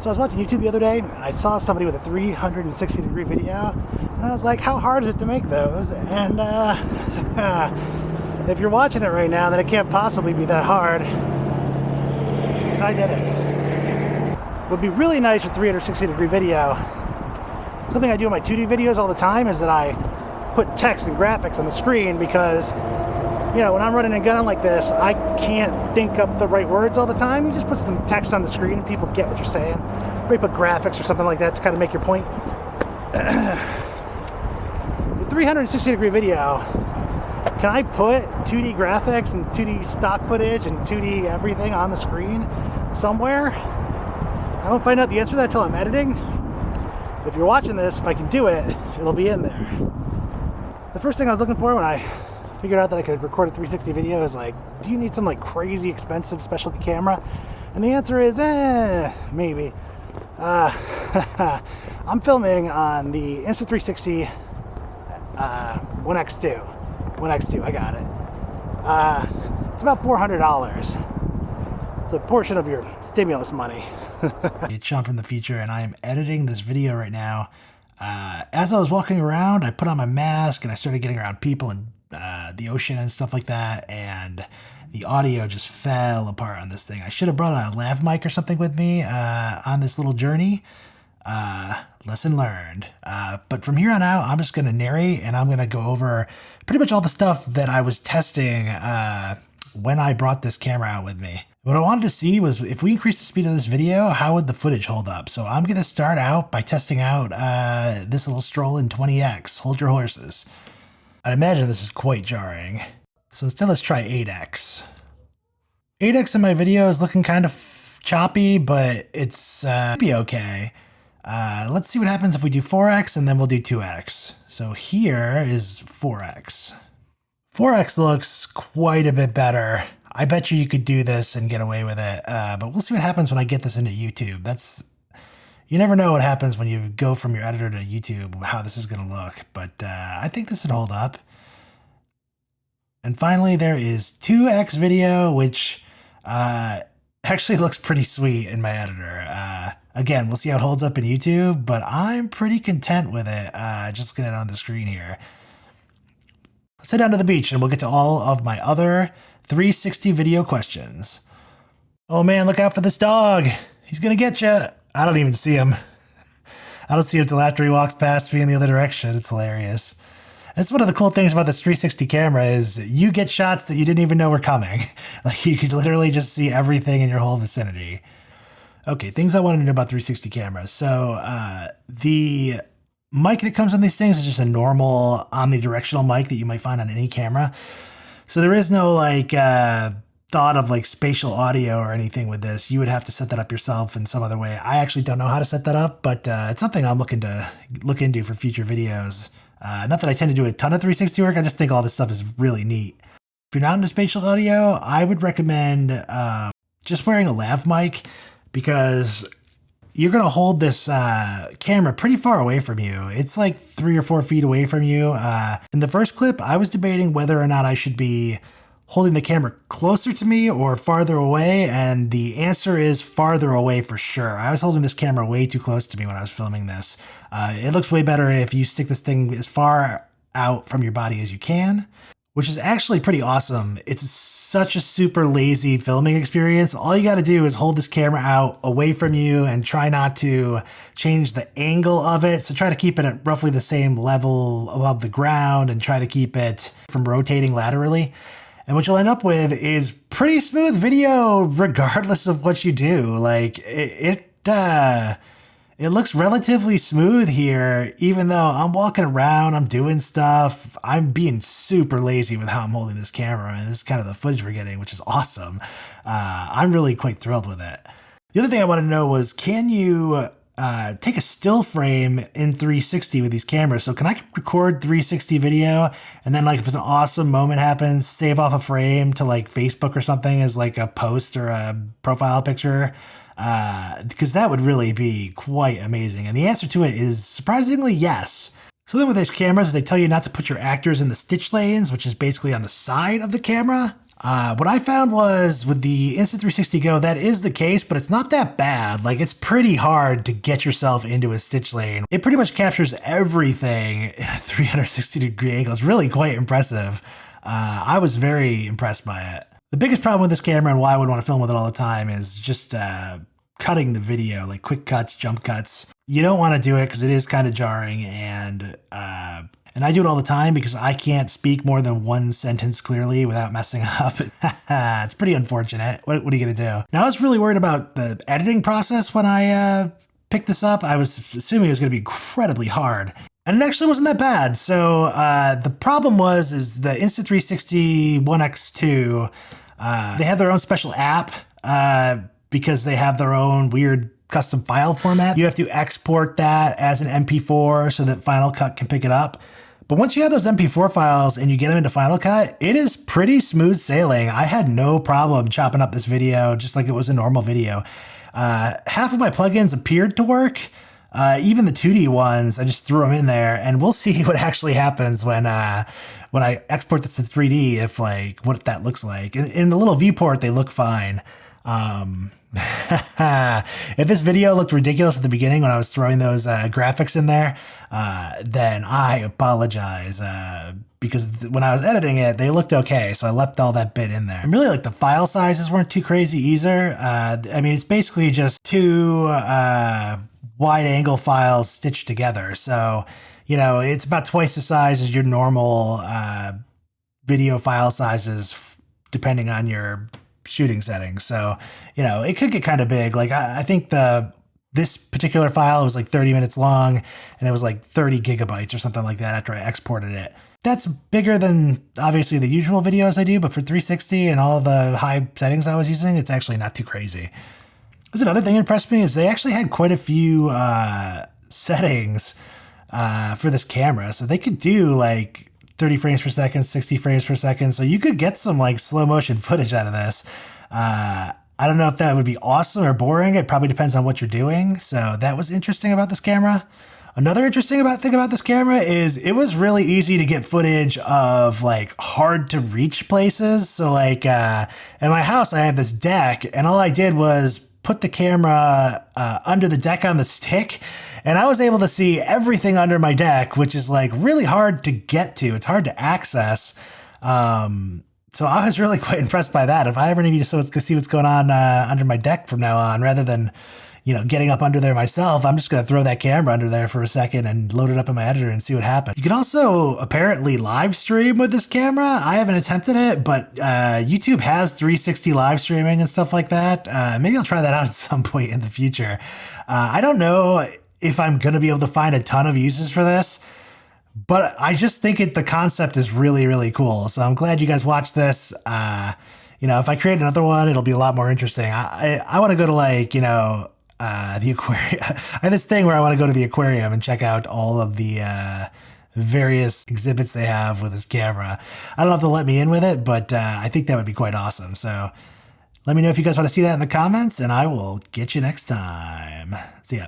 So I was watching YouTube the other day, and I saw somebody with a 360-degree video, and I was like, how hard is it to make those? And if you're watching it right now, then it can't possibly be that hard, because I did it. What would be really nice with 360-degree video, something I do in my 2D videos all the time, is that I put text and graphics on the screen, because you know, when I'm running and gunning like this, I can't think up the right words all the time. You just put some text on the screen and people get what you're saying. Or you put graphics or something like that to kind of make your point. With 360-degree video, can I put 2D graphics and 2D stock footage and 2D everything on the screen somewhere? I won't find out the answer to that until I'm editing. But if you're watching this, if I can do it, it'll be in there. The first thing I was looking for when I figured out that I could record a 360 video is like, do you need some like crazy expensive specialty camera? And the answer is, maybe. I'm filming on the Insta360 1X2, I got it. It's about $400. It's a portion of your stimulus money. It's Sean from the future, and I am editing this video right now. As I was walking around, I put on my mask and I started getting around people and the ocean and stuff like that, and the audio just fell apart on this thing. I should have brought a lav mic or something with me on this little journey. Lesson learned. But from here on out, I'm just going to narrate, and I'm going to go over pretty much all the stuff that I was testing when I brought this camera out with me. What I wanted to see was, if we increase the speed of this video, how would the footage hold up? So I'm going to start out by testing out this little stroll in 20x. Hold your horses. I'd imagine this is quite jarring. So instead, let's try 8x. 8x in my video is looking kind of choppy, but it's be okay. Let's see what happens if we do 4x, and then we'll do 2x. So here is 4x. 4x looks quite a bit better. I bet you could do this and get away with it, but we'll see what happens when I get this into YouTube. You never know what happens when you go from your editor to YouTube, how this is going to look, but I think this would hold up. And finally, there is 2x video, which actually looks pretty sweet in my editor. Again, we'll see how it holds up in YouTube, but I'm pretty content with it, just looking at it on the screen here. Let's head down to the beach and we'll get to all of my other 360 video questions. Oh man, look out for this dog. He's going to get you. I don't even see him. I don't see him till after he walks past me in the other direction. It's hilarious. That's one of the cool things about this 360 camera is you get shots that you didn't even know were coming. Like you could literally just see everything in your whole vicinity. Okay, things I wanted to know about 360 cameras. So the mic that comes on these things is just a normal omnidirectional mic that you might find on any camera. So there is no like thought of like spatial audio or anything with this. You would have to set that up yourself in some other way. I actually don't know how to set that up, but it's something I'm looking to look into for future videos. Not that I tend to do a ton of 360 work. I just think all this stuff is really neat. If you're not into spatial audio, I would recommend just wearing a lav mic, because you're going to hold this camera pretty far away from you. It's like 3 or 4 feet away from you. In the first clip, I was debating whether or not I should be holding the camera closer to me or farther away, and the answer is farther away for sure. I was holding this camera way too close to me when I was filming this. It looks way better if you stick this thing as far out from your body as you can, which is actually pretty awesome. It's such a super lazy filming experience. All you got to do is hold this camera out away from you and try not to change the angle of it. So try to keep it at roughly the same level above the ground and try to keep it from rotating laterally. And what you'll end up with is pretty smooth video regardless of what you do. Like it looks relatively smooth here, even though I'm walking around, I'm doing stuff. I'm being super lazy with how I'm holding this camera, and this is kind of the footage we're getting, which is awesome. I'm really quite thrilled with it. The other thing I wanted to know was, can you take a still frame in 360 with these cameras? So can I record 360 video and then like if it's an awesome moment happens, save off a frame to like Facebook or something as like a post or a profile picture? Because that would really be quite amazing. And the answer to it is surprisingly yes. So then with these cameras, they tell you not to put your actors in the stitch lanes, which is basically on the side of the camera. What I found was with the Insta360 Go, that is the case, but it's not that bad. Like, it's pretty hard to get yourself into a stitch lane. It pretty much captures everything in a 360-degree angle. It's really quite impressive. I was very impressed by it. The biggest problem with this camera and why I would want to film with it all the time is just cutting the video, like quick cuts, jump cuts. You don't want to do it because it is kind of jarring, and I do it all the time because I can't speak more than one sentence clearly without messing up. It's pretty unfortunate. What are you going to do? Now, I was really worried about the editing process when I picked this up. I was assuming it was going to be incredibly hard. And it actually wasn't that bad. So the problem is the Insta360 One X2, they have their own special app because they have their own weird custom file format. You have to export that as an MP4 so that Final Cut can pick it up. But once you have those MP4 files and you get them into Final Cut, it is pretty smooth sailing. I had no problem chopping up this video just like it was a normal video. Half of my plugins appeared to work. Even the 2D ones, I just threw them in there, and we'll see what actually happens when I export this to 3D, if like what that looks like. In the little viewport, they look fine. If this video looked ridiculous at the beginning when I was throwing those graphics in there, then I apologize, because when I was editing it, they looked okay, so I left all that bit in there. And really, like, the file sizes weren't too crazy either. I mean, it's basically just two wide angle files stitched together, so you know, it's about twice the size as your normal video file sizes, depending on your shooting settings. So, you know, it could get kind of big. Like, I think this particular file was like 30 minutes long, and it was like 30 gigabytes or something like that after I exported it. That's bigger than obviously the usual videos I do, but for 360 and all of the high settings I was using, it's actually not too crazy. There's another thing that impressed me is they actually had quite a few settings for this camera. So they could do like 30 frames per second, 60 frames per second. So you could get some like slow motion footage out of this. I don't know if that would be awesome or boring. It probably depends on what you're doing. So that was interesting about this camera. Another interesting thing about this camera is it was really easy to get footage of like hard to reach places. So like at my house, I have this deck, and all I did was put the camera under the deck on the stick, and I was able to see everything under my deck, which is like really hard to get to. It's hard to access. So I was really quite impressed by that. If I ever need to see what's going on under my deck from now on, rather than, you know, getting up under there myself, I'm just going to throw that camera under there for a second and load it up in my editor and see what happens. You can also apparently live stream with this camera. I haven't attempted it, but YouTube has 360 live streaming and stuff like that. Maybe I'll try that out at some point in the future. I don't know if I'm going to be able to find a ton of uses for this, but I just think the concept is really, really cool. So I'm glad you guys watched this. You know, if I create another one, it'll be a lot more interesting. I want to go to, like, you know, the aquarium. I have this thing where I want to go to the aquarium and check out all of the various exhibits they have with this camera. I don't know if they'll let me in with it, but I think that would be quite awesome. So let me know if you guys want to see that in the comments, and I will get you next time. See ya.